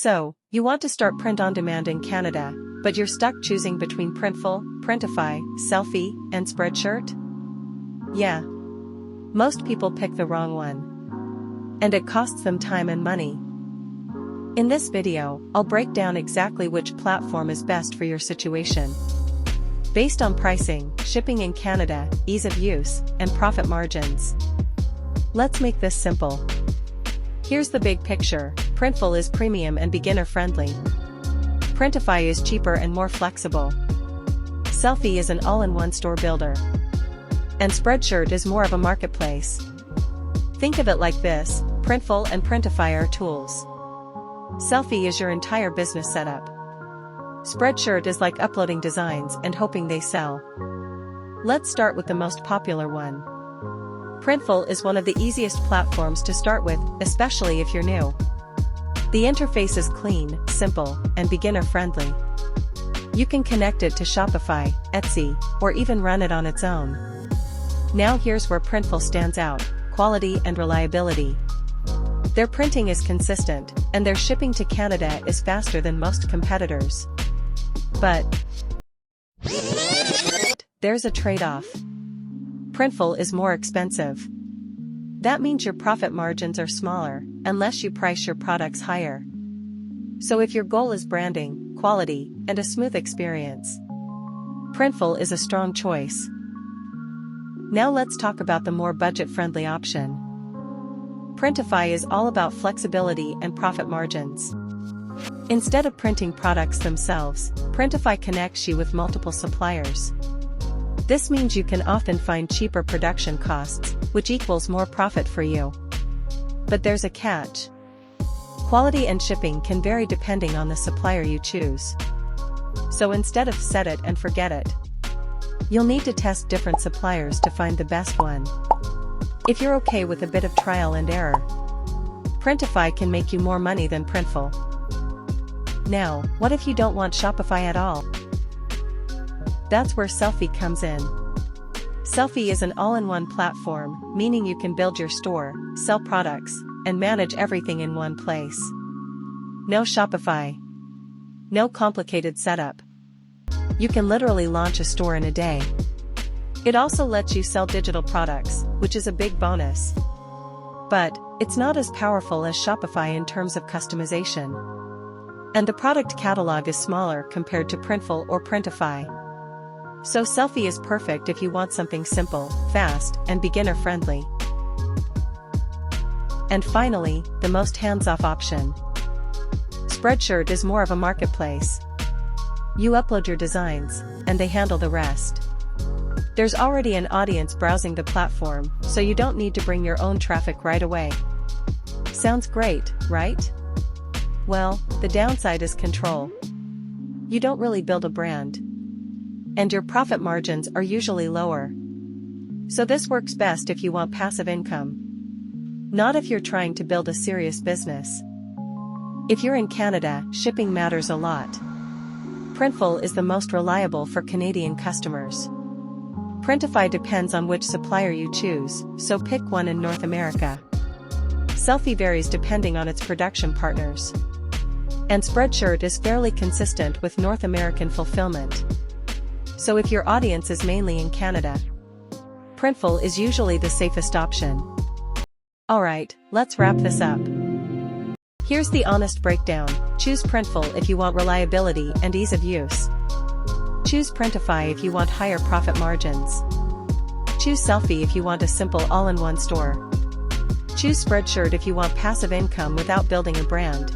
So, you want to start print on demand in Canada, but you're stuck choosing between Printful, Printify, Selfie, and Spreadshirt? Yeah. Most people pick the wrong one. And it costs them time and money. In this video, I'll break down exactly which platform is best for your situation. Based on pricing, shipping in Canada, ease of use, and profit margins. Let's make this simple. Here's the big picture. Printful is premium and beginner-friendly. Printify is cheaper and more flexible. Selfie is an all-in-one store builder. And Spreadshirt is more of a marketplace. Think of it like this: Printful and Printify are tools. Selfie is your entire business setup. Spreadshirt is like uploading designs and hoping they sell. Let's start with the most popular one. Printful is one of the easiest platforms to start with, especially if you're new. The interface is clean, simple, and beginner-friendly. You can connect it to Shopify, Etsy, or even run it on its own. Now here's where Printful stands out: quality and reliability. Their printing is consistent, and their shipping to Canada is faster than most competitors. But there's a trade-off. Printful is more expensive. That means your profit margins are smaller, unless you price your products higher. So if your goal is branding, quality, and a smooth experience, Printful is a strong choice. Now let's talk about the more budget-friendly option. Printify is all about flexibility and profit margins. Instead of printing products themselves, Printify connects you with multiple suppliers. This means you can often find cheaper production costs, which equals more profit for you. But there's a catch. Quality and shipping can vary depending on the supplier you choose. So instead of set it and forget it, you'll need to test different suppliers to find the best one. If you're okay with a bit of trial and error, Printify can make you more money than Printful. Now, what if you don't want Shopify at all? That's where Selfie comes in. Selfie is an all-in-one platform, meaning you can build your store, sell products, and manage everything in one place. No Shopify. No complicated setup. You can literally launch a store in a day. It also lets you sell digital products, which is a big bonus. But it's not as powerful as Shopify in terms of customization. And the product catalog is smaller compared to Printful or Printify. So Selfie is perfect if you want something simple, fast, and beginner-friendly. And finally, the most hands-off option. Spreadshirt is more of a marketplace. You upload your designs, and they handle the rest. There's already an audience browsing the platform, so you don't need to bring your own traffic right away. Sounds great, right? Well, the downside is control. You don't really build a brand. And your profit margins are usually lower. So this works best if you want passive income. Not if you're trying to build a serious business. If you're in Canada, shipping matters a lot. Printful is the most reliable for Canadian customers. Printify depends on which supplier you choose, so pick one in North America. Selfie varies depending on its production partners. And Spreadshirt is fairly consistent with North American fulfillment. So if your audience is mainly in Canada, Printful is usually the safest option. Alright, let's wrap this up. Here's the honest breakdown. Choose Printful if you want reliability and ease of use. Choose Printify if you want higher profit margins. Choose Selfie if you want a simple all-in-one store. Choose Spreadshirt if you want passive income without building a brand.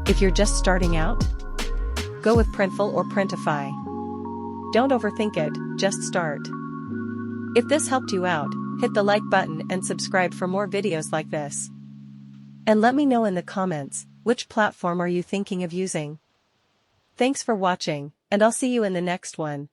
If you're just starting out, go with Printful or Printify. Don't overthink it, just start. If this helped you out, hit the like button and subscribe for more videos like this. And let me know in the comments, which platform are you thinking of using? Thanks for watching, and I'll see you in the next one.